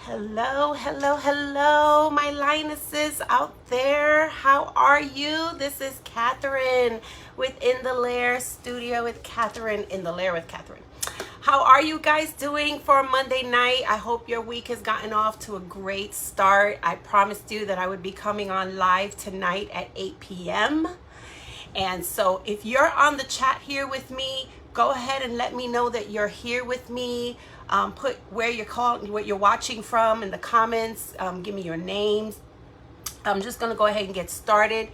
Hello, hello, hello, my lionesses out there. How are you? This is Catherine with In the Lair Studio with Catherine, In the Lair with Catherine. How are you guys doing for Monday night? I hope your week has gotten off to a great start. I promised you that I would be coming on live tonight at 8 p.m. And so if you're on the chat here with me, go ahead and let me know that you're here with me. Put where you're calling, what you're watching from in the comments. Give me your names. I'm just going to go ahead and get started.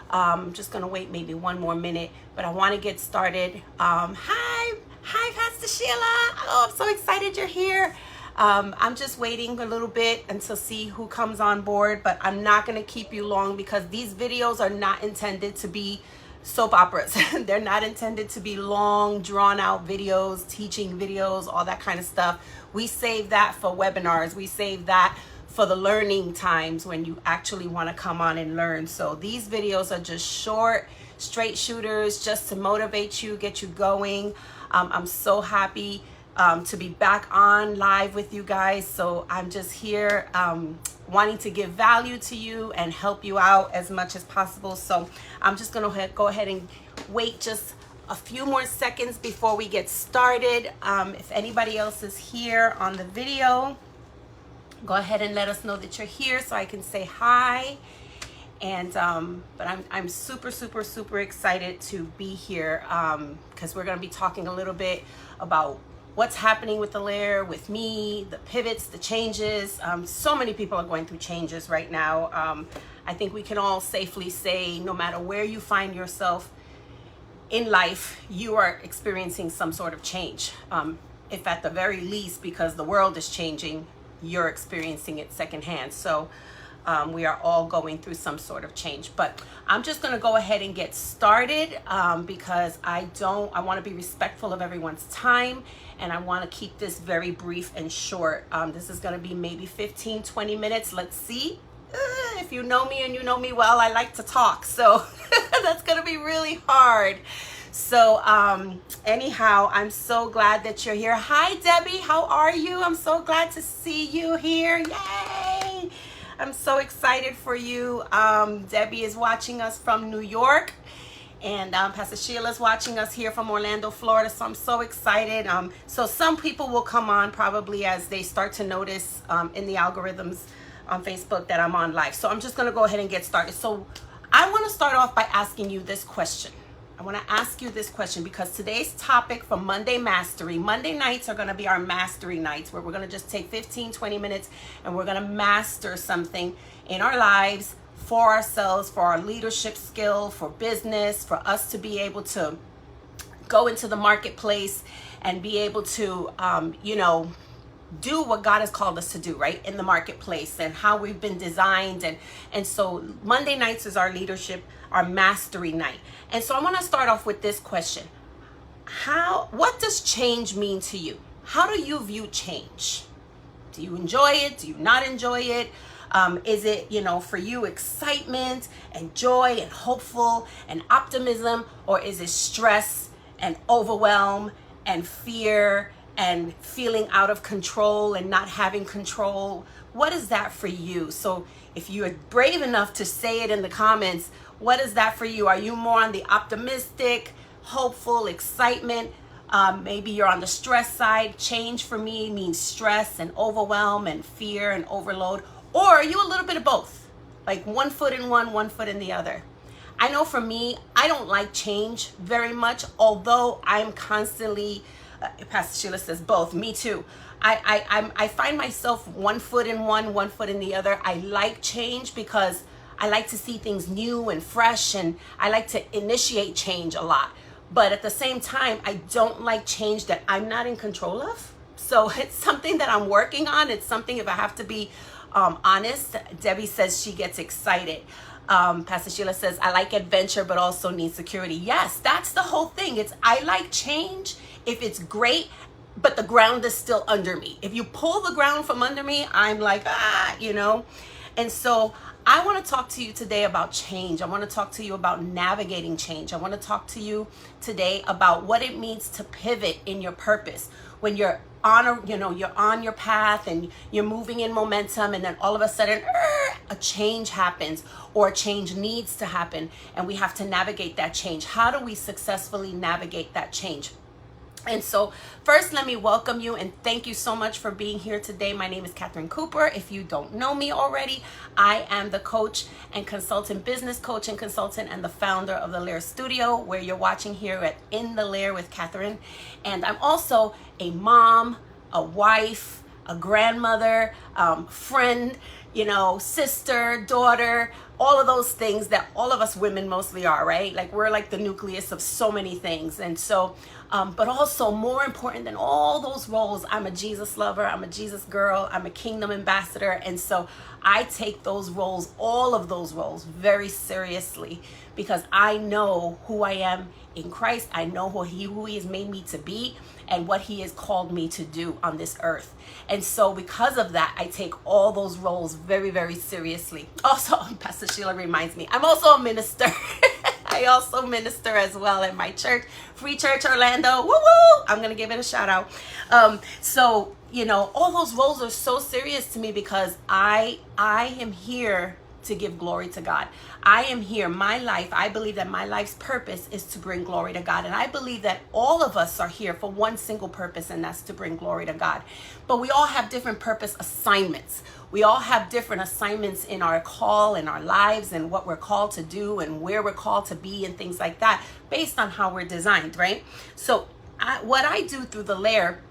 I'm just going to wait maybe one more minute, but I want to get started. Hi, Pastor Sheila. Oh, I'm so excited you're here. I'm just waiting a little bit until see who comes on board, but I'm not going to keep you long because these videos are not intended to be soap operas. They're not intended to be long, drawn out videos, teaching videos, all that kind of stuff. We save that for webinars. We save that for the learning times when you actually want to come on and learn. So these videos are just short, straight shooters, just to motivate you, get you going. I'm so happy to be back on live with you guys. So I'm just here wanting to give value to you and help you out as much as possible. So I'm just going to go ahead and wait just a few more seconds before we get started. If anybody else is here on the video, go ahead and let us know that you're here so I can say hi. And but I'm super excited to be here because we're going to be talking a little bit about what's happening with the Lair, with me, the pivots, the changes. So many people are going through changes right now. I think we can all safely say no matter where you find yourself in life, you are experiencing some sort of change. If at the very least, because the world is changing, you're experiencing it secondhand. So we are all going through some sort of change, but I'm just going to go ahead and get started because I want to be respectful of everyone's time, and I want to keep this very brief and short. This is going to be maybe 15-20 minutes. Let's see. If you know me and you know me well, I like to talk, so that's going to be really hard. So anyhow, I'm so glad that you're here. Hi Debbie, how are you? I'm so glad to see you here. Yay! I'm so excited for you. Debbie is watching us from New York, and Pastor Sheila's watching us here from Orlando, Florida. So I'm so excited. So some people will come on probably as they start to notice in the algorithms on Facebook that I'm on live. So I'm just going to go ahead and get started. So I want to start off by asking you this question. I want to ask you this question because today's topic for Monday Mastery, Monday nights are going to be our mastery nights where we're going to just take 15-20 minutes and we're going to master something in our lives for ourselves, for our leadership skill, for business, for us to be able to go into the marketplace and be able to, do what God has called us to do, right, in the marketplace and how we've been designed. And so Monday nights is our leadership, our mastery night. And so I want to start off with this question. What does change mean to you? How do you view change? Do you enjoy it? Do you not enjoy it? Is it, for you excitement and joy and hopeful and optimism, or is it stress and overwhelm and fear and feeling out of control and not having control? What is that for you? So if you're brave enough to say it in the comments, what is that for you? Are you more on the optimistic, hopeful, excitement? Maybe you're on the stress side. Change for me means stress and overwhelm and fear and overload. Or are you a little bit of both? Like one foot in one foot in the other? I know for me, I don't like change very much, although I'm constantly Pastor Sheila says both. Me too. I find myself one foot in one foot in the other. I like change because I like to see things new and fresh, and I like to initiate change a lot. But at the same time, I don't like change that I'm not in control of. So it's something that I'm working on. It's something, if I have to be honest, Debbie says she gets excited. Pastor Sheila says, I like adventure, but also need security. Yes, that's the whole thing. I like change if it's great, but the ground is still under me. If you pull the ground from under me, I'm like, And so I want to talk to you today about change. I want to talk to you about navigating change. I want to talk to you today about what it means to pivot in your purpose when you're on you're on your path and you're moving in momentum, and then all of a sudden a change happens, or a change needs to happen, and we have to navigate that change. How do we successfully navigate that change? And so first, let me welcome you and thank you so much for being here today. My name is Catherine Cooper. If you don't know me already, I am the coach and consultant, business coach and consultant, and the founder of the Lair Studio, where you're watching here at In the Lair with Catherine. And I'm also a mom, a wife, a grandmother, friend, sister, daughter, all of those things that all of us women mostly are, right? Like, we're like the nucleus of so many things. And so, but also more important than all those roles, I'm a Jesus lover, I'm a Jesus girl, I'm a kingdom ambassador. And so I take those roles, all of those roles, very seriously, because I know who I am in Christ. I know who he has made me to be and what he has called me to do on this earth. And so because of that, I take all those roles very, very seriously. Also, Pastor Sheila reminds me, I'm also a minister. I also minister as well at my church, Free Church Orlando. Woo woo! I'm going to give it a shout out. So, all those roles are so serious to me because I am here to give glory to God. I am here. My life, I believe that my life's purpose is to bring glory to God. And I believe that all of us are here for one single purpose, and that's to bring glory to God. But we all have different purpose assignments. We all have different assignments in our call, in our lives, and what we're called to do and where we're called to be and things like that, based on how we're designed, right? So what I do through the Lair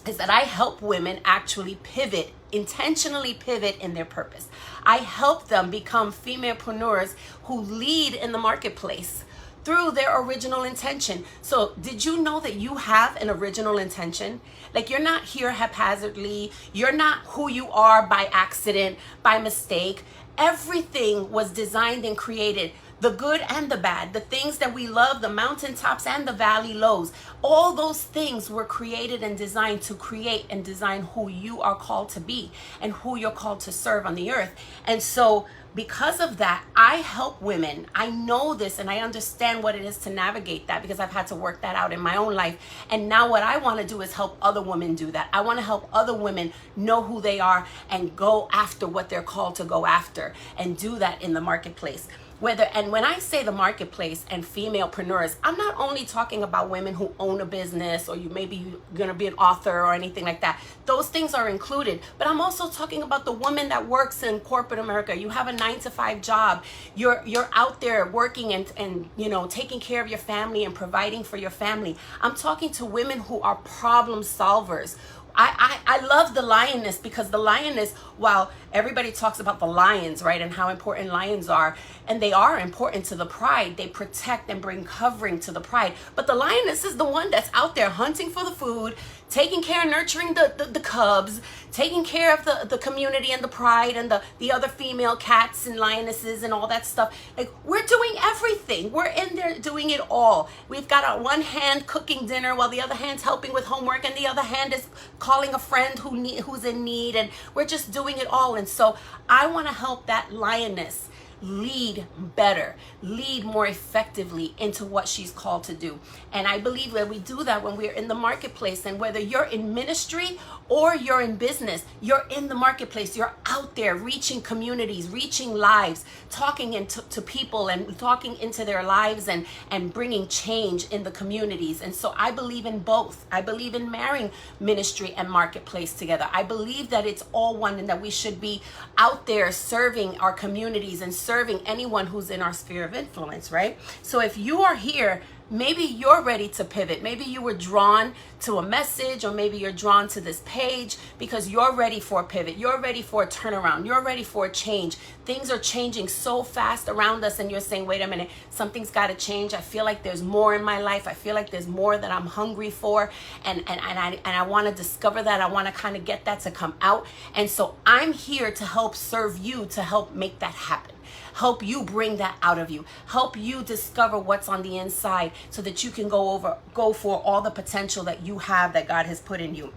is that I help women actually pivot, intentionally pivot in their purpose. I help them become femalepreneurs who lead in the marketplace through their original intention. So did you know that you have an original intention? Like, you're not here haphazardly. You're not who you are by accident, by mistake. Everything was designed and created, the good and the bad, the things that we love, the mountaintops and the valley lows. All those things were created and designed to create and design who you are called to be and who you're called to serve on the earth. And so because of that, I help women. I know this and I understand what it is to navigate that, because I've had to work that out in my own life. And now what I want to do is help other women do that. I want to help other women know who they are and go after what they're called to go after, and do that in the marketplace. And when I say the marketplace and femalepreneurs, I'm not only talking about women who own a business, or you're going to be an author or anything like that. Those things are included. But I'm also talking about the woman that works in corporate America. You have a 9-to-5 job. You're out there working and taking care of your family and providing for your family. I'm talking to women who are problem solvers. I love the lioness, because the lioness, while everybody talks about the lions, right, and how important lions are, and they are important to the pride, they protect and bring covering to the pride. But the lioness is the one that's out there hunting for the food, taking care and nurturing the cubs, taking care of the community and the pride and the other female cats and lionesses and all that stuff. Like, we're doing everything. We're in there doing it all. We've got our one hand cooking dinner while the other hand's helping with homework, and the other hand is calling a friend who's in need, and we're just doing it all. And so I want to help that lioness lead better, lead more effectively into what she's called to do. And I believe that we do that when we're in the marketplace. And whether you're in ministry or you're in business, you're in the marketplace. You're out there reaching communities, reaching lives, talking to people and talking into their lives and bringing change in the communities. And so I believe in both. I believe in marrying ministry and marketplace together. I believe that it's all one, and that we should be out there serving our communities and serving anyone who's in our sphere of influence, right? So if you are here, maybe you're ready to pivot. Maybe you were drawn to a message, or maybe you're drawn to this page because you're ready for a pivot. You're ready for a turnaround. You're ready for a change. Things are changing so fast around us, and you're saying, wait a minute, something's got to change. I feel like there's more in my life. I feel like there's more that I'm hungry for, and I want to discover that. I want to kind of get that to come out. And so I'm here to help serve you, to help make that happen. Help you bring that out of you. Help you discover what's on the inside, so that you can go for all the potential that you have, that God has put in you.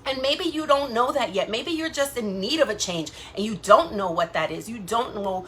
And maybe you don't know that yet. Maybe you're just in need of a change and you don't know what that is. You don't know,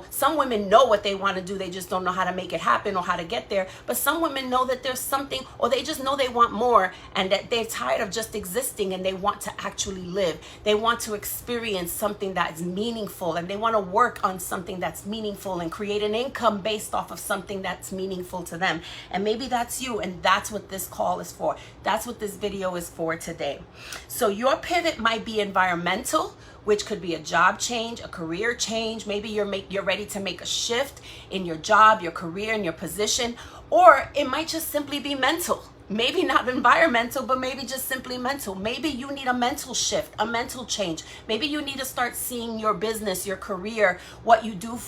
some women know what they want to do. They just don't know how to make it happen or how to get there. But some women know that there's something, or they just know they want more, and that they're tired of just existing and they want to actually live. They want to experience something that's meaningful, and they want to work on something that's meaningful and create an income based off of something that's meaningful to them. And maybe that's you, and that's what this call is for. That's what this video is for today. So your pivot might be environmental, which could be a job change, a career change. Maybe you're ready to make a shift in your job, your career, and your position. Or it might just simply be mental. Maybe not environmental, but maybe just simply mental. Maybe you need a mental shift, a mental change. Maybe you need to start seeing your business, your career, what you do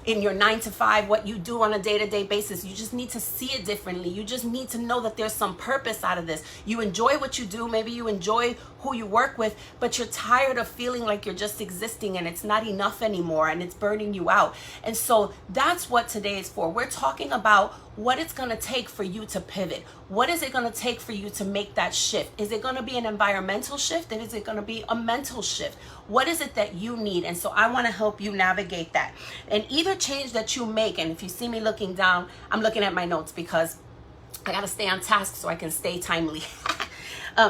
in your 9 to 5, what you do on a day-to-day basis. You just need to see it differently. You just need to know that there's some purpose out of this. You enjoy what you do. Maybe you enjoy who you work with, but you're tired of feeling like you're just existing and it's not enough anymore and it's burning you out. And so that's what today is for. We're talking about what it's going to take for you to pivot. What is it going to take for you to make that shift? Is it going to be an environmental shift? And is it going to be a mental shift? What is it that you need? And so I want to help you navigate that. And either change that you make, and if you see me looking down, I'm looking at my notes because I got to stay on task so I can stay timely.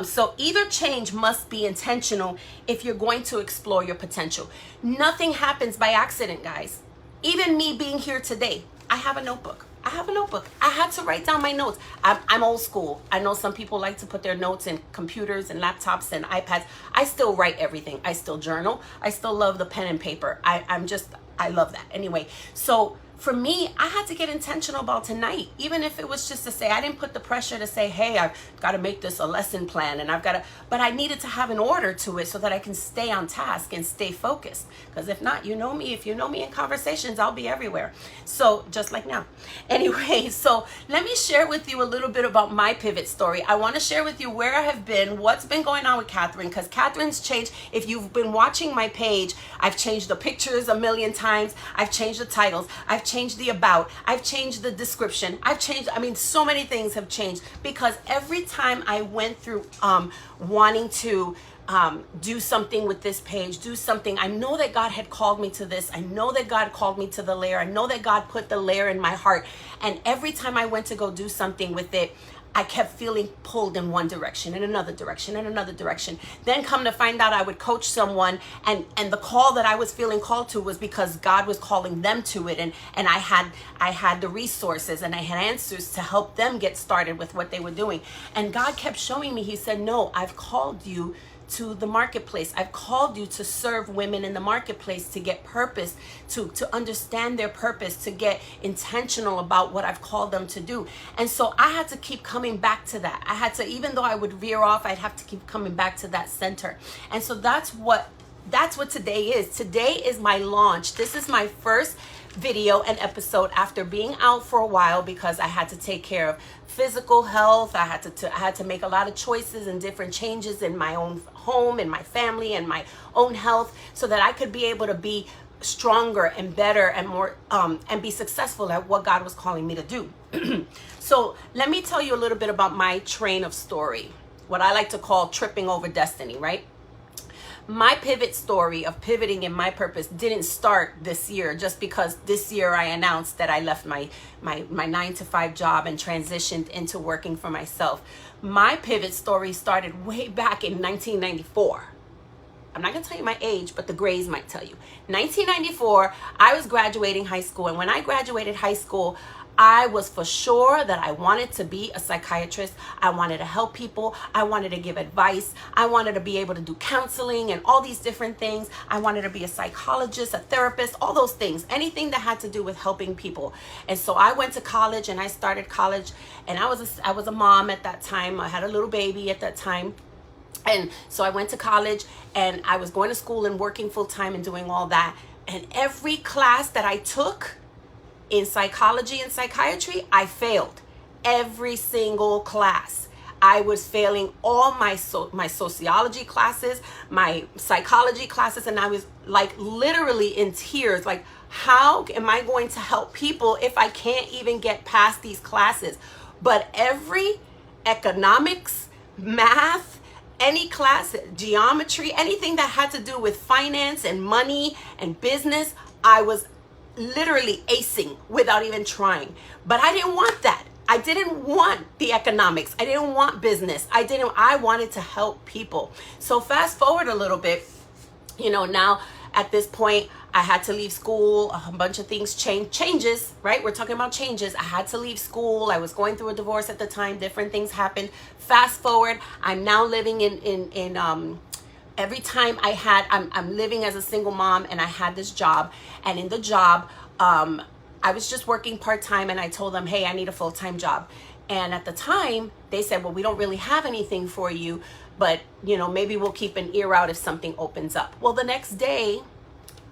So either change must be intentional if you're going to explore your potential. Nothing happens by accident, guys. Even me being here today, I have a notebook. I had to write down my notes. I'm old school. I know some people like to put their notes in computers and laptops and iPads. I still write everything. I still journal. I still love the pen and paper. I love that. Anyway, so for me, I had to get intentional about tonight, even if it was just to say, I didn't put the pressure to say, hey, I've got to make this a lesson plan and but I needed to have an order to it so that I can stay on task and stay focused. Because if not, if you know me in conversations, I'll be everywhere. So just like now. Anyway, so let me share with you a little bit about my pivot story. I want to share with you where I have been, what's been going on with Catherine, because Catherine's changed. If you've been watching my page, I've changed the pictures a million times. I've changed the titles. I've changed the about. I've changed the description. So many things have changed because every time I went through wanting to do something with this page, do something. I know that God had called me to this. I know that God called me to the layer. I know that God put the layer in my heart. And every time I went to go do something with it, I kept feeling pulled in one direction and another direction and another direction. Then come to find out I would coach someone and the call that I was feeling called to was because God was calling them to it. And I had the resources and I had answers to help them get started with what they were doing. And God kept showing me, he said, no, I've called you to the marketplace. I've called you to serve women in the marketplace, to get purpose, to understand their purpose, to get intentional about what I've called them to do. And so I had to keep coming back to that. I had to, even though I would veer off, I'd have to keep coming back to that center. And so that's what today is. Today is my launch. This is my first video and episode after being out for a while because I had to take care of physical health. I had to make a lot of choices and different changes in my own home, in my family, and my own health so that I could be able to be stronger and better and more and be successful at what God was calling me to do. So let me tell you a little bit about my train of story, what I like to call tripping over destiny, right? My pivot story of pivoting in my purpose didn't start this year just because this year I announced that I left my 9 to 5 job and transitioned into working for myself. My pivot story started way back in 1994. I'm not going to tell you my age, but the grays might tell you. 1994, I was graduating high school. And when I graduated high school, I was for sure that I wanted to be a psychiatrist. I wanted to help people. I wanted to give advice. I wanted to be able to do counseling and all these different things. I wanted to be a psychologist, a therapist, all those things, anything that had to do with helping people. And so I went to college and I started college, and I was a mom at that time. I had a little baby at that time. And so I went to college and I was going to school and working full time and doing all that. And every class that I took in psychology and psychiatry, I failed. Every single class. I was failing all my sociology classes, my psychology classes, and I was like literally in tears. Like, how am I going to help people if I can't even get past these classes? But every economics, math, any class, geometry, anything that had to do with finance and money and business, I was literally acing without even trying. But I didn't want that. I didn't want the economics. I didn't want business. I wanted to help people. So fast forward a little bit, now at this point, I had to leave school. A bunch of things changes, right? We're talking about changes. I had to leave school. I was going through a divorce at the time. Different things happened. Fast forward, I'm now living in every time I'm living as a single mom, and I had this job. And in the job, I was just working part-time, and I told them, hey, I need a full-time job. And at the time, they said, well, we don't really have anything for you, but, maybe we'll keep an ear out if something opens up. Well, the next day,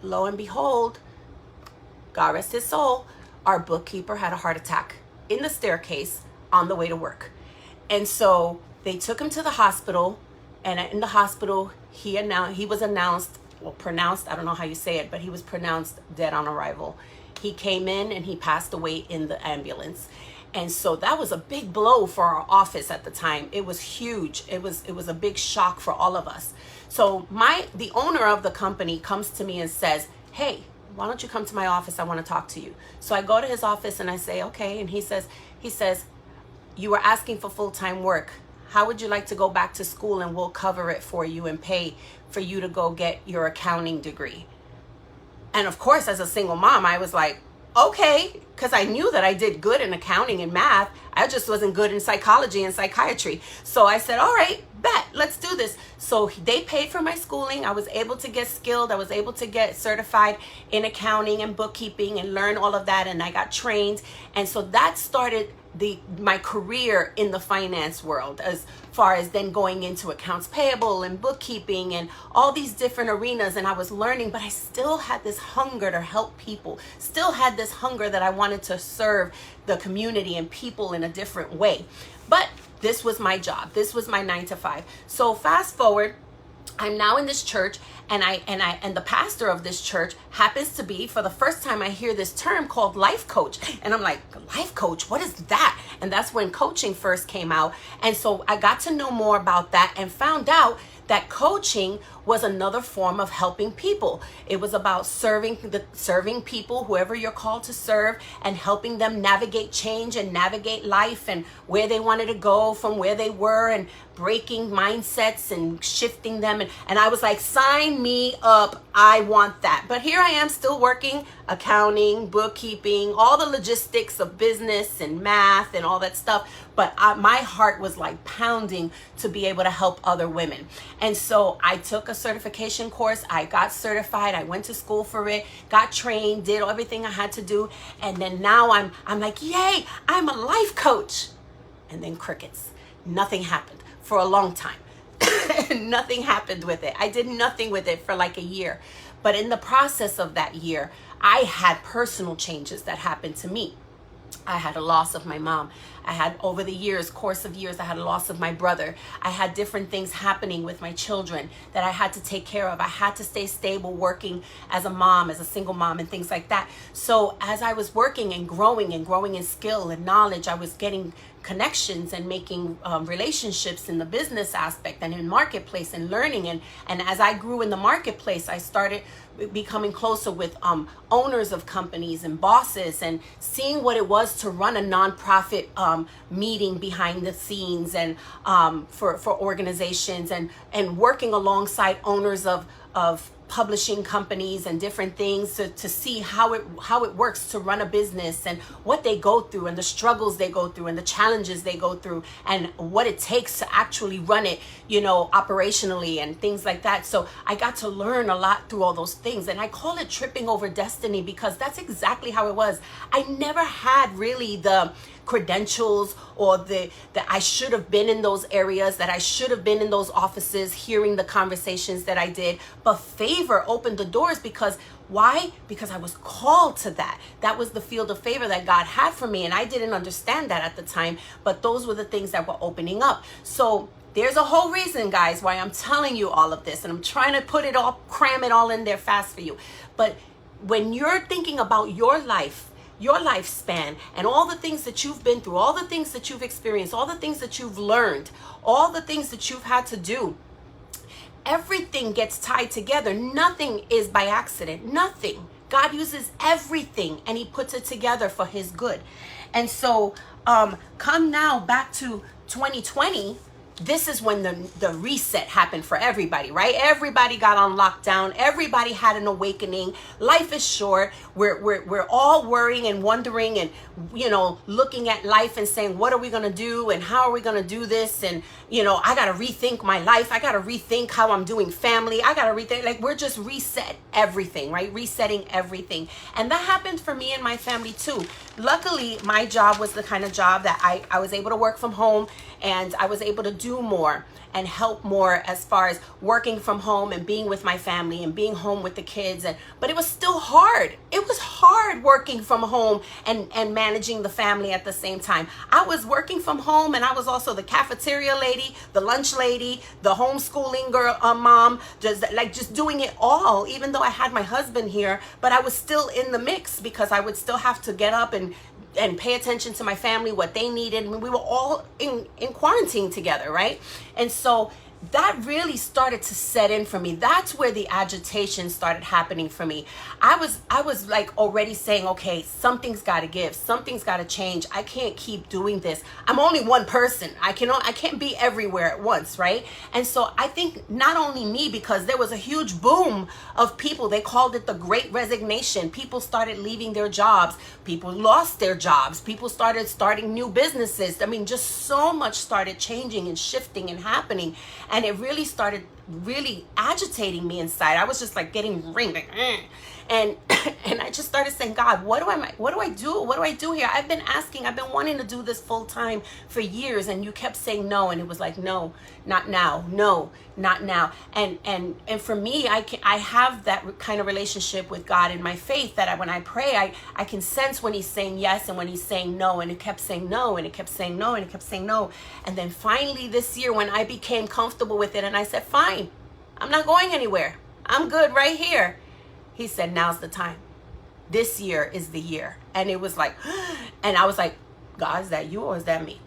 lo and behold, God rest his soul, our bookkeeper had a heart attack in the staircase on the way to work. And so they took him to the hospital, and in the hospital, he was pronounced, I don't know how you say it, but he was pronounced dead on arrival. He came in and he passed away in the ambulance. And so that was a big blow for our office at the time. It was huge. It was a big shock for all of us. So the owner of the company comes to me and says, hey, why don't you come to my office? I want to talk to you. So I go to his office and I say, okay. And he says, you were asking for full-time work. How would you like to go back to school, and we'll cover it for you and pay for you to go get your accounting degree? And of course, as a single mom, I was like, okay, because I knew that I did good in accounting and math. I just wasn't good in psychology and psychiatry. So I said, all right, bet, let's do this. So they paid for my schooling. I was able to get skilled. I was able to get certified in accounting and bookkeeping and learn all of that. And I got trained. And so that started my career in the finance world, as far as then going into accounts payable and bookkeeping and all these different arenas. And I was learning, but I still had this hunger to help people, still had this hunger that I wanted to serve the community and people in a different way. But this was my job. This was my 9 to 5. So fast forward, I'm now in this church, and the pastor of this church happens to be, for the first time I hear this term called life coach. And I'm like, life coach, what is that? And that's when coaching first came out. And so I got to know more about that and found out that coaching was another form of helping people. It was about serving people, whoever you're called to serve, and helping them navigate change and navigate life and where they wanted to go from where they were, and breaking mindsets and shifting them. And I was like, sign me up. I want that. But here I am still working accounting, bookkeeping, all the logistics of business and math and all that stuff. But my heart was like pounding to be able to help other women. And so I took a certification course. I got certified. I went to school for it, got trained, did everything I had to do. And then now I'm like, yay, I'm a life coach. And then crickets. Nothing happened for a long time. Nothing happened with it. I did nothing with it for like a year. But in the process of that year, I had personal changes that happened to me. I had a loss of my mom. I had, over the course of years, I had a loss of my brother. I had different things happening with my children that I had to take care of. I had to stay stable working as a mom, as a single mom, and things like that. So as I was working and growing in skill and knowledge, I was getting connections and making relationships in the business aspect and in marketplace and learning. And as I grew in the marketplace, I started becoming closer with owners of companies and bosses, and seeing what it was to run a nonprofit meeting behind the scenes, and for organizations, and working alongside owners of publishing companies and different things to see how it works to run a business, and what they go through, and the struggles they go through, and the challenges they go through, and what it takes to actually run it, operationally, and things like that. So I got to learn a lot through all those things, and I call it tripping over destiny, because that's exactly how it was. I never had really the credentials or that I should have been in those areas, that I should have been in those offices hearing the conversations that I did. But favor opened the doors. Because why? Because I was called to that. That was the field of favor that God had for me, and I didn't understand that at the time, but those were the things that were opening up. So there's a whole reason, guys, why I'm telling you all of this, and I'm trying to cram it all in there fast for you. But when you're thinking about your life your lifespan and all the things that you've been through, all the things that you've experienced, all the things that you've learned, all the things that you've had to do, everything gets tied together. Nothing is by accident. Nothing. God uses everything and he puts it together for his good. And so come now back to 2020. This is when the reset happened for everybody, right? Everybody got on lockdown. Everybody had an awakening. Life is short. We're all worrying and wondering and, looking at life and saying, what are we going to do? And how are we going to do this? And, I got to rethink my life. I got to rethink how I'm doing family. I got to rethink, like, we're just reset everything, right? Resetting everything. And that happened for me and my family too. Luckily, my job was the kind of job that I was able to work from home, and I was able to do more and help more as far as working from home and being with my family and being home with the kids. But it was still hard. It was hard working from home and managing the family at the same time. I was working from home, and I was also the cafeteria lady, the lunch lady, the homeschooling girl, mom, just doing it all, even though I had my husband here. But I was still in the mix because I would still have to get up and pay attention to my family, what they needed. I mean, we were all in quarantine together, right? And so that really started to set in for me. That's where the agitation started happening for me. I was like already saying, okay, something's got to give. Something's got to change. I can't keep doing this. I'm only one person. I can't be everywhere at once, right? And so I think not only me, because there was a huge boom of people. They called it the Great Resignation. People started leaving their jobs. People lost their jobs. People started starting new businesses. I mean, just so much started changing and shifting and happening. And it really started really agitating me inside. I was just like getting ring, like, and I just started saying, God, what do I do? What do I do here? I've been wanting to do this full time for years, and you kept saying no, and it was like, no, not now, no, not now. And for me, I have that kind of relationship with God in my faith that when I pray, I can sense when he's saying yes and when he's saying no, and it kept saying no, and it kept saying no, and it kept saying no. And then finally this year, when I became comfortable with it and I said, fine, I'm not going anywhere. I'm good right here. He said, now's the time. This year is the year. And it was like, and I was like, God, is that you or is that me?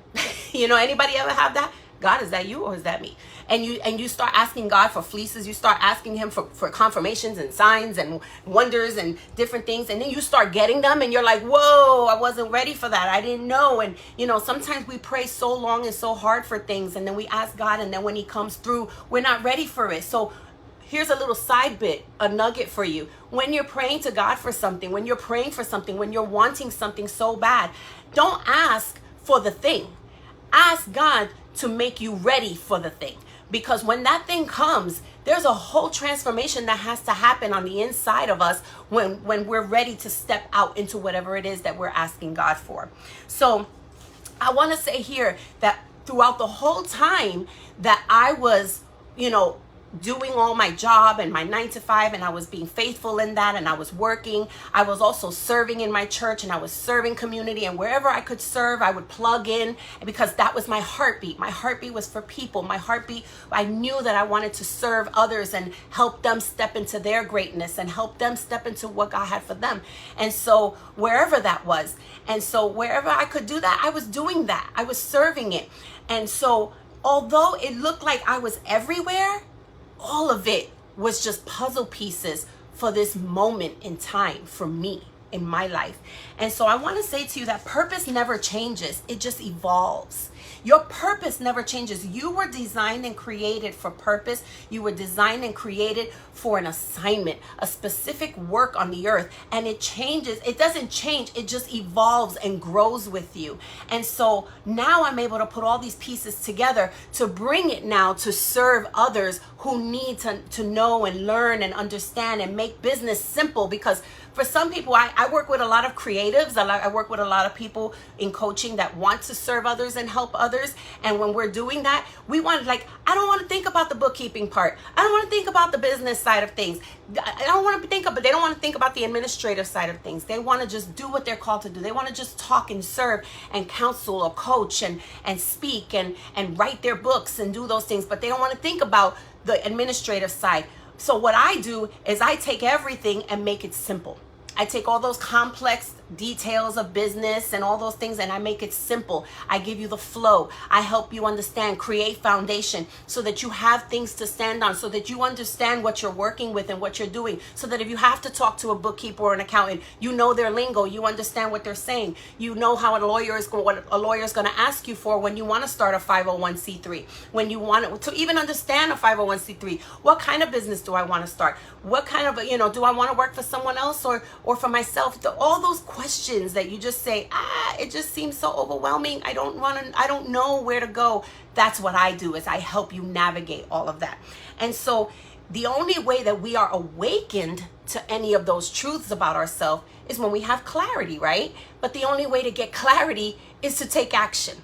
Anybody ever have that? God, is that you or is that me? And you start asking God for fleeces. You start asking him for confirmations and signs and wonders and different things. And then you start getting them and you're like, whoa, I wasn't ready for that. I didn't know. And, sometimes we pray so long and so hard for things. And then we ask God. And then when he comes through, we're not ready for it. So here's a little side bit, a nugget for you. When you're praying to God for something, when you're praying for something, when you're wanting something so bad, don't ask for the thing. Ask God to make you ready for the thing. Because when that thing comes, there's a whole transformation that has to happen on the inside of us when we're ready to step out into whatever it is that we're asking God for. So I want to say here that throughout the whole time that I was, doing all my job and my 9-to-5, and I was being faithful in that, and I was working, I was also serving in my church, and I was serving community, and wherever I could serve, I would plug in, because that was my heartbeat. My heartbeat was for people. My heartbeat, I knew that I wanted to serve others and help them step into their greatness and help them step into what God had for them. And so wherever that was, and so wherever I could do that, I was doing that. I was serving it. And so although it looked like I was everywhere, all of it was just puzzle pieces for this moment in time for me in my life. And so I want to say to you that purpose never changes. It just evolves. Your purpose never changes. You were designed and created for purpose. You were designed and created for an assignment, a specific work on the earth. And it changes. It doesn't change. It just evolves and grows with you. And so now I'm able to put all these pieces together to bring it now to serve others who need to know and learn and understand and make business simple. Because for some people, I work with a lot of creatives. I work with a lot of people in coaching that want to serve others and help others. And when we're doing that, we want, I don't want to think about the bookkeeping part. I don't want to think about the business side of things. I don't want to think about, but they don't want to think about the administrative side of things. They want to just do what they're called to do. They want to just talk and serve and counsel or coach and speak and write their books and do those things. But they don't want to think about the administrative side. So what I do is I take everything and make it simple. I take all those complex details of business and all those things, and I make it simple. I give you the flow. I help you understand, create foundation so that you have things to stand on, so that you understand what you're working with and what you're doing, so that if you have to talk to a bookkeeper or an accountant, you know their lingo, you understand what they're saying, you know how what a lawyer is going to ask you for when you want to start a 501c3, when you want to even understand a 501c3. What kind of business do I want to start? What kind of, do I want to work for someone else or for myself? All those questions that you just say, it just seems so overwhelming. I don't know where to go. That's what I do, is I help you navigate all of that. And so the only way that we are awakened to any of those truths about ourselves is when we have clarity, right? But the only way to get clarity is to take action.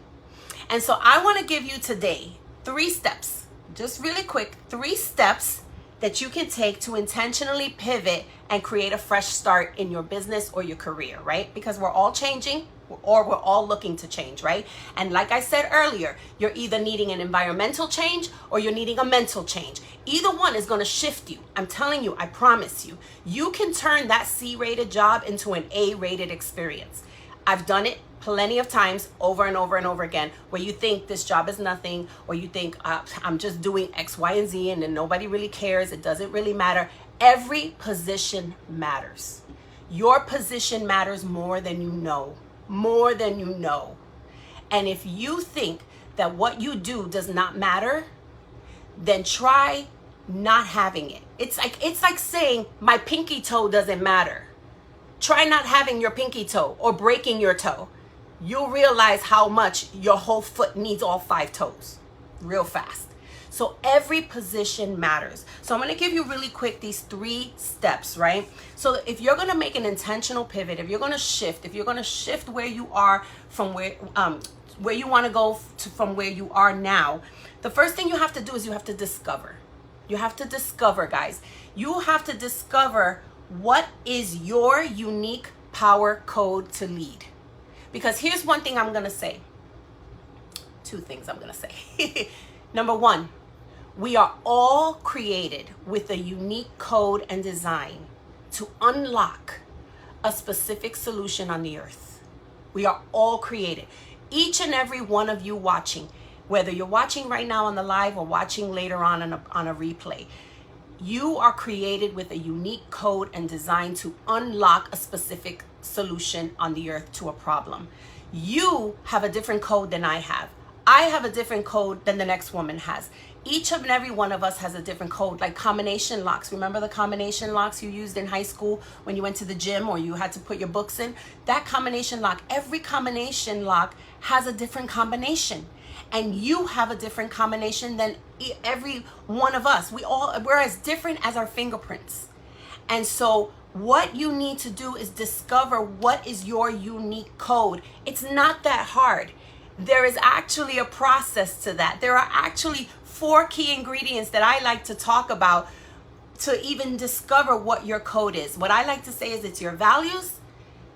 And so I want to give you today 3 steps, just really quick, 3 steps that you can take to intentionally pivot and create a fresh start in your business or your career, right? Because we're all changing, or we're all looking to change, right? And like I said earlier, you're either needing an environmental change or you're needing a mental change. Either one is going to shift you. I'm telling you, I promise you, you can turn that C-rated job into an A-rated experience. I've done it plenty of times, over and over and over again, where you think this job is nothing, or you think I'm just doing X, Y, and Z, and then nobody really cares. It doesn't really matter. Every position matters. Your position matters more than you know. More than you know. And if you think that what you do does not matter, then try not having it. It's like saying my pinky toe doesn't matter. Try not having your pinky toe or breaking your toe. You'll realize how much your whole foot needs all 5 toes real fast. So every position matters. So I'm going to give you really quick these 3 steps, right? So if you're going to make an intentional pivot, if you're going to shift where you are from where you want to go to from where you are now, the first thing you have to do is you have to discover. You have to discover, guys. You have to discover what is your unique power code to lead. Because here's one thing I'm going to say. 2 things I'm going to say. Number 1, we are all created with a unique code and design to unlock a specific solution on the earth. We are all created. Each and every one of you watching, whether you're watching right now on the live or watching later on a replay, you are created with a unique code and design to unlock a specific solution on the earth to a problem. You have a different code than I have. I have a different code than the next woman has. Each and every one of us has a different code, like combination locks. Remember the combination locks you used in high school when you went to the gym or you had to put your books in? That combination lock, every combination lock has a different combination. And you have a different combination than every one of us. We're as different as our fingerprints. And so what you need to do is discover what is your unique code. It's not that hard. There is actually a process to that. There are actually 4 key ingredients that I like to talk about to even discover what your code is. What I like to say is it's your values,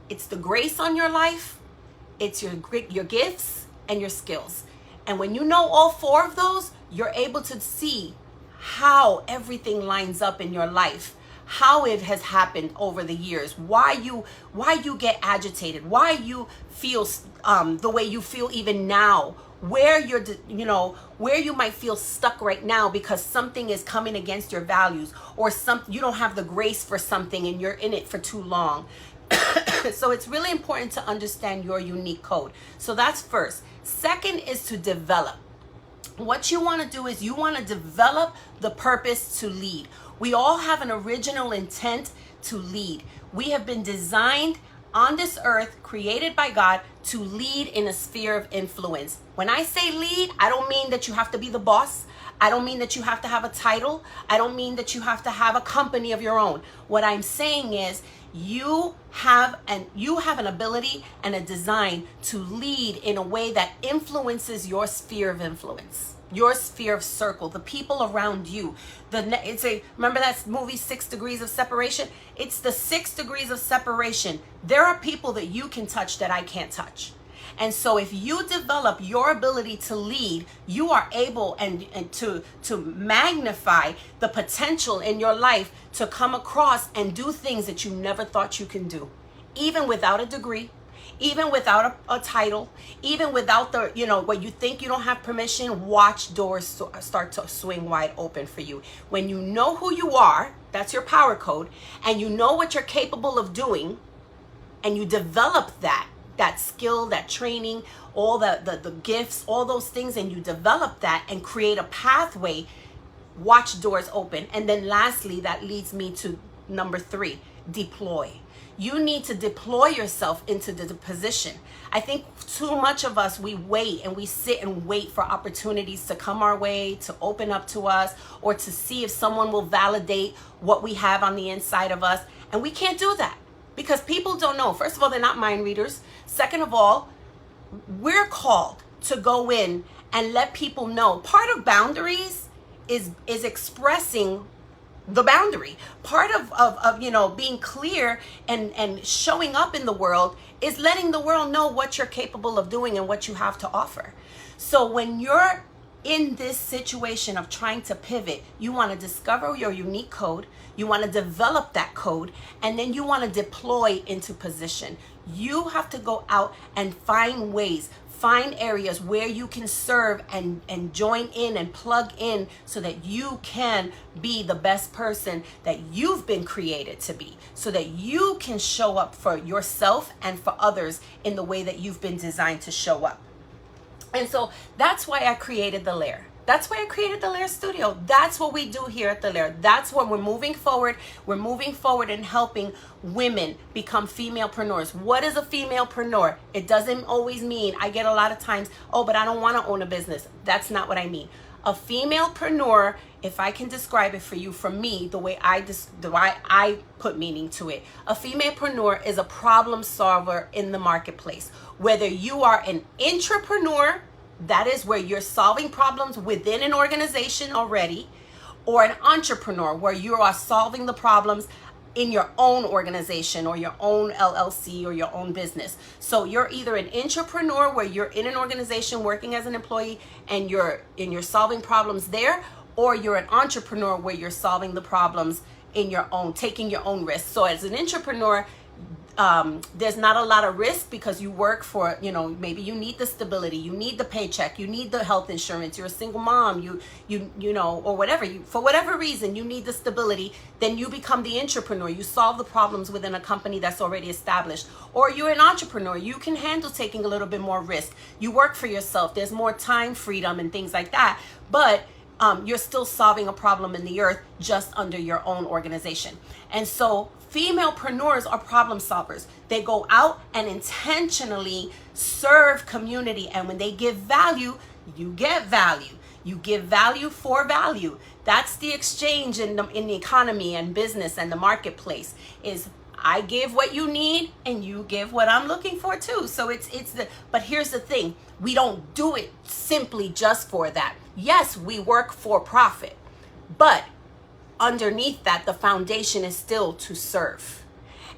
it's the grace on your life, it's your gifts and your skills. And when you know all 4 of those, you're able to see how everything lines up in your life, how it has happened over the years, why you get agitated, why you feel the way you feel even now, where where you might feel stuck right now because something is coming against your values, or you don't have the grace for something and you're in it for too long. So it's really important to understand your unique code. So that's first. Second is to develop. What you want to do is you want to develop the purpose to lead. We all have an original intent to lead. We have been designed on this earth, created by God, to lead in a sphere of influence. When I say lead, I don't mean that you have to be the boss. I don't mean that you have to have a title. I don't mean that you have to have a company of your own. What I'm saying is you have an ability and a design to lead in a way that influences your sphere of influence, your sphere of circle, the people around you. Remember that movie 6 Degrees of Separation? It's the 6 degrees of separation. There are people that you can touch that I can't touch. And so if you develop your ability to lead, you are able and to magnify the potential in your life to come across and do things that you never thought you can do. even without a degree, even without a title, even without the, when you think you don't have permission, watch doors start to swing wide open for you. When you know who you are, that's your power code, and you know what you're capable of doing, and you develop that skill, that training, all the gifts, all those things, and you develop that and create a pathway, watch doors open. And then lastly, that leads me to number 3, deploy. You need to deploy yourself into the position. I think too much of us, we wait and we sit and wait for opportunities to come our way, to open up to us, or to see if someone will validate what we have on the inside of us. And we can't do that because people don't know. First of all, they're not mind readers. Second of all, we're called to go in and let people know. Part of boundaries is expressing the boundary. Part of being clear and showing up in the world is letting the world know what you're capable of doing and what you have to offer. So when you're in this situation of trying to pivot, you want to discover your unique code, you want to develop that code, and then you want to deploy into position. You have to go out and find ways, find areas where you can serve and join in and plug in so that you can be the best person that you've been created to be, so that you can show up for yourself and for others in the way that you've been designed to show up. And so that's why I created the Lair. That's why I created the Lair Studio. That's what we do here at the Lair. That's what we're moving forward. We're moving forward and helping women become femalepreneurs. What is a femalepreneur? It doesn't always mean, I get a lot of times, oh, but I don't want to own a business. That's not what I mean. A femalepreneur, if I can describe it for you, from me, the way I put meaning to it, a femalepreneur is a problem solver in the marketplace. Whether you are an intrapreneur, that is where you're solving problems within an organization already, or an entrepreneur where you are solving the problems in your own organization or your own LLC or your own business. So you're either an intrapreneur where you're in an organization working as an employee and you're solving problems there, or you're an entrepreneur where you're solving the problems in your own, taking your own risks. So as an intrapreneur, there's not a lot of risk because you work for, maybe you need the stability, you need the paycheck, you need the health insurance, you're a single mom, or whatever, for whatever reason, you need the stability. Then you become the entrepreneur. You solve the problems within a company that's already established. Or you're an entrepreneur. You can handle taking a little bit more risk. You work for yourself. There's more time freedom and things like that. But you're still solving a problem in the earth just under your own organization. And so femalepreneurs are problem solvers. They go out and intentionally serve community. And when they give value, you get value. You give value for value. That's the exchange in the economy and business and the marketplace, is I give what you need and you give what I'm looking for too. So but here's the thing. We don't do it simply just for that. Yes, we work for profit, but underneath that, the foundation is still to serve.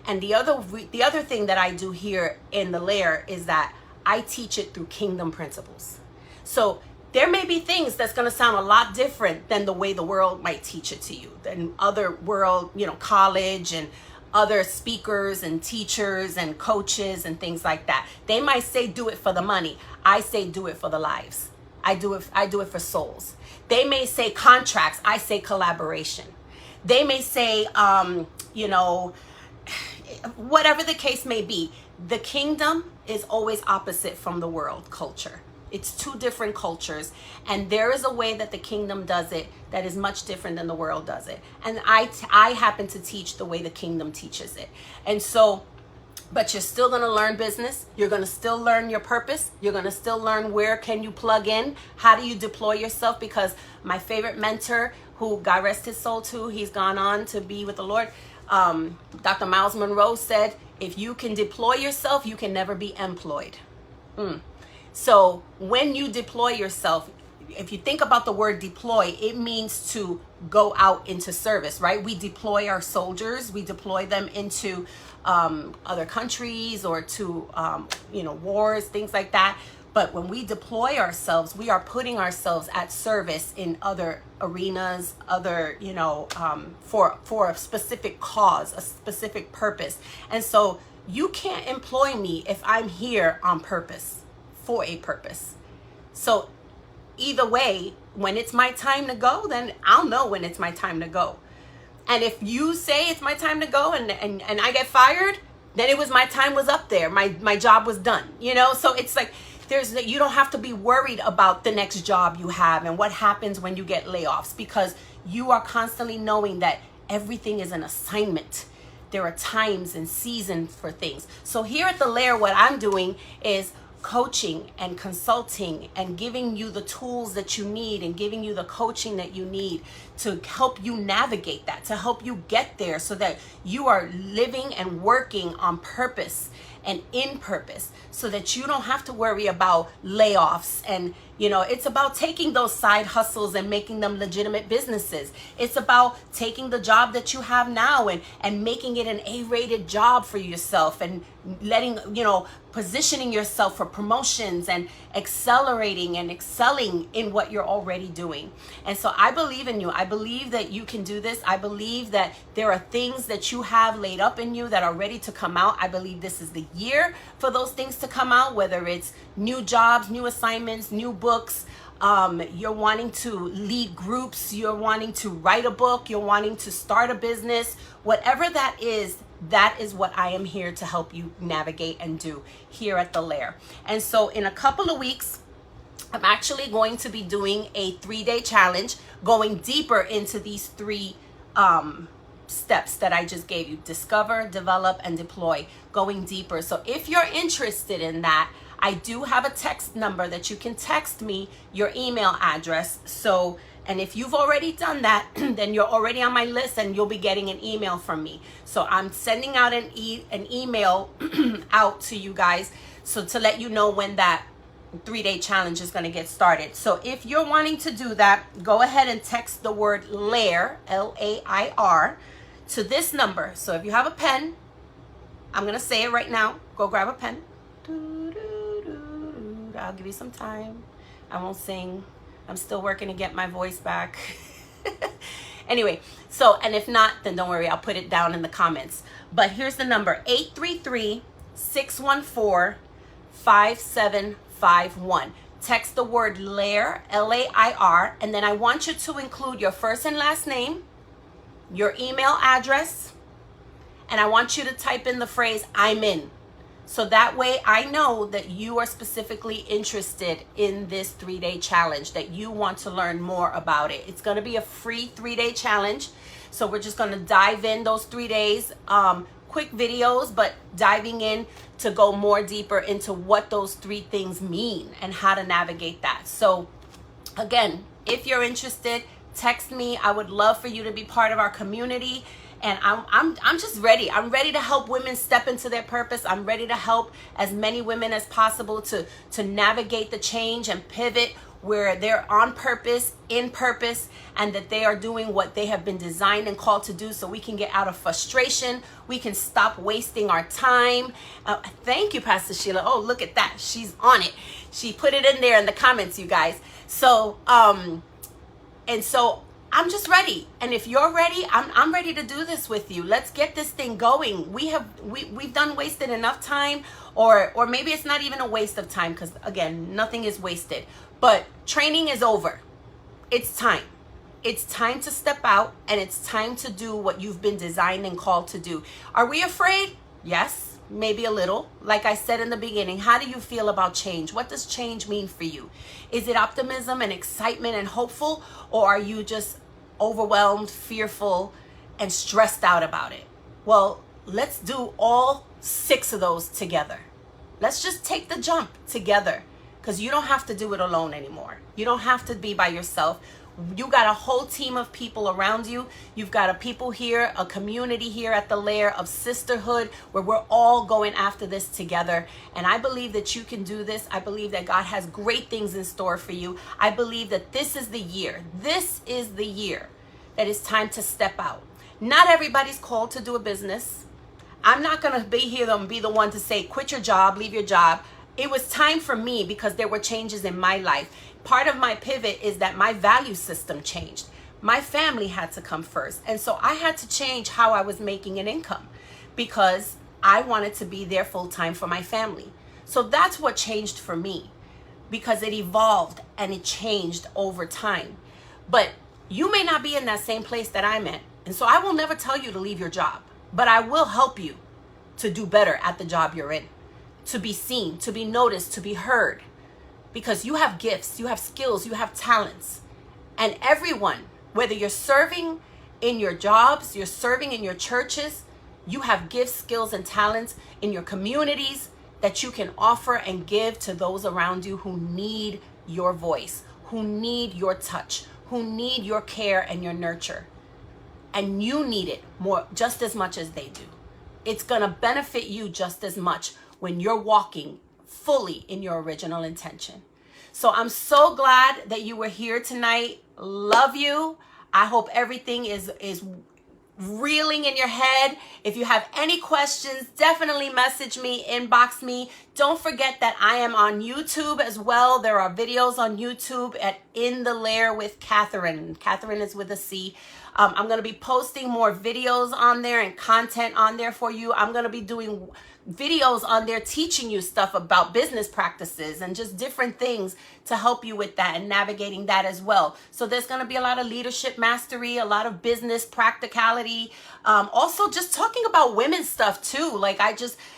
And the other thing that I do here in the Lair is that I teach it through kingdom principles. So there may be things that's going to sound a lot different than the way the world might teach it to you, than other world, college and other speakers and teachers and coaches and things like that. They might say do it for the money. I say do it for the lives. I do it for souls. They may say contracts. I say collaboration. They may say, whatever the case may be. The kingdom is always opposite from the world culture. It's two different cultures, and there is a way that the kingdom does it that is much different than the world does it. And I happen to teach the way the kingdom teaches it. And so, but you're still going to learn business. You're going to still learn your purpose. You're going to still learn where can you plug in? How do you deploy yourself? Because my favorite mentor, who God rest his soul too, he's gone on to be with the Lord, Dr. Miles Monroe said, if you can deploy yourself, you can never be employed. So when you deploy yourself, if you think about the word deploy, it means to go out into service, right? We deploy our soldiers, we deploy them into other countries or to, wars, things like that. But when we deploy ourselves, we are putting ourselves at service in other arenas, for a specific cause, a specific purpose. And so you can't employ me if I'm here on purpose, for a purpose. So either way, when it's my time to go, then I'll know when it's my time to go. And if you say it's my time to go and I get fired, then it was my time was up there. My job was done, you know? So it's like, you don't have to be worried about the next job you have and what happens when you get layoffs, because you are constantly knowing that everything is an assignment. There are times and seasons for things. So here at The Lair, what I'm doing is coaching and consulting and giving you the tools that you need and giving you the coaching that you need to help you navigate that, to help you get there so that you are living and working on purpose and in purpose, so that you don't have to worry about layoffs. And you know, it's about taking those side hustles and making them legitimate businesses. It's about taking the job that you have now and making it an A-rated job for yourself, and letting, you know, positioning yourself for promotions and accelerating and excelling in what you're already doing. And so I believe in you. I believe that you can do this. I believe that there are things that you have laid up in you that are ready to come out. I believe this is the year for those things to come out, whether it's new jobs, new assignments, new books. You're wanting to lead groups, you're wanting to write a book, you're wanting to start a business, whatever that is what I am here to help you navigate and do here at The Lair. And so in a couple of weeks, I'm actually going to be doing a 3-day challenge, going deeper into these 3 steps that I just gave you: discover, develop, and deploy, going deeper. So if you're interested in that, I do have a text number that you can text me your email address. So, and if you've already done that, then you're already on my list and you'll be getting an email from me. So I'm sending out an email out to you guys, so to let you know when that 3-day challenge is going to get started. So if you're wanting to do that, go ahead and text the word LAIR, L-A-I-R, to this number. So if you have a pen, I'm going to say it right now. Go grab a pen. I'll give you some time. I won't sing. I'm still working to get my voice back. Anyway, so, and if not, then don't worry, I'll put it down in the comments. But here's the number: 833-614-5751. Text the word LAIR, L-A-I-R, and then I want you to include your first and last name, your email address, and I want you to type in the phrase "I'm in." So that way I know that you are specifically interested in this 3-day challenge, that you want to learn more about it. It's going to be a free 3-day challenge. So we're just going to dive in those 3 days, quick videos, but diving in to go more deeper into what those 3 things mean and how to navigate that. So again, if you're interested, text me. I would love for you to be part of our community. And I'm just ready. I'm ready to help women step into their purpose. I'm ready to help as many women as possible to navigate the change and pivot where they're on purpose, in purpose, and that they are doing what they have been designed and called to do, so we can get out of frustration. We can stop wasting our time. Thank you, Pastor Sheila. Oh, look at that. She's on it. She put it in there in the comments, you guys. So, I'm just ready. And if you're ready, I'm ready to do this with you. Let's get this thing going. We've done wasted enough time, or maybe it's not even a waste of time, because again, nothing is wasted. But training is over. It's time. It's time to step out, and it's time to do what you've been designed and called to do. Are we afraid? Yes, maybe a little. Like I said in the beginning, how do you feel about change? What does change mean for you? Is it optimism and excitement and hopeful, or are you just overwhelmed, fearful, and stressed out about it? Well, let's do all 6 of those together. Let's just take the jump together, because you don't have to do it alone anymore. You don't have to be by yourself. You got a whole team of people around you. You've got a people here, a community here at The Lair of sisterhood, where we're all going after this together. And I believe that you can do this. I believe that God has great things in store for you. I believe that this is the year. This is the year that it's time to step out. Not everybody's called to do a business. I'm not going to be here and be the one to say, quit your job, leave your job. It was time for me, because there were changes in my life. Part of my pivot is that my value system changed. My family had to come first. And so I had to change how I was making an income, because I wanted to be there full time for my family. So that's what changed for me, because it evolved and it changed over time. But you may not be in that same place that I'm at. And so I will never tell you to leave your job, but I will help you to do better at the job you're in, to be seen, to be noticed, to be heard, because you have gifts, you have skills, you have talents. And everyone, whether you're serving in your jobs, you're serving in your churches, you have gifts, skills, and talents in your communities that you can offer and give to those around you who need your voice, who need your touch, who need your care and your nurture. And you need it more, just as much as they do. It's gonna benefit you just as much when you're walking fully in your original intention. So I'm so glad that you were here tonight. Love you. I hope everything is reeling in your head. If you have any questions, definitely message me, inbox me. Don't forget that I am on YouTube as well. There are videos on YouTube at In the Lair with Catherine. Catherine is with a C. I'm going to be posting more videos on there and content on there for you. I'm going to be doing videos on there teaching you stuff about business practices and just different things to help you with that and navigating that as well. So there's going to be a lot of leadership mastery, a lot of business practicality, also just talking about women's stuff too. Like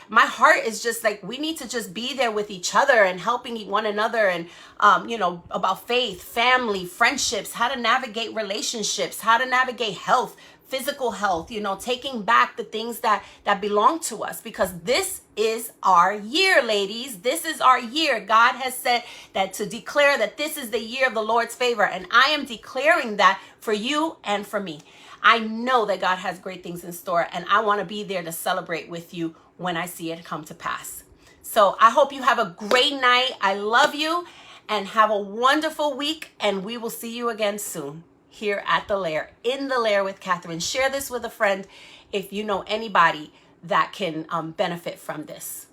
my heart is just like, we need to just be there with each other and helping one another, and about faith, family, friendships, how to navigate relationships, how to navigate health, physical health, taking back the things that belong to us, because this is our year, ladies. This is our year. God has said that to declare that this is the year of the Lord's favor, and I am declaring that for you and for me. I know that God has great things in store, and I want to be there to celebrate with you when I see it come to pass. So I hope you have a great night. I love you, and have a wonderful week, and we will see you again soon here at The Lair, In the Lair with Catherine. Share this with a friend if you know anybody that can benefit from this.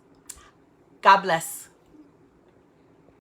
God bless.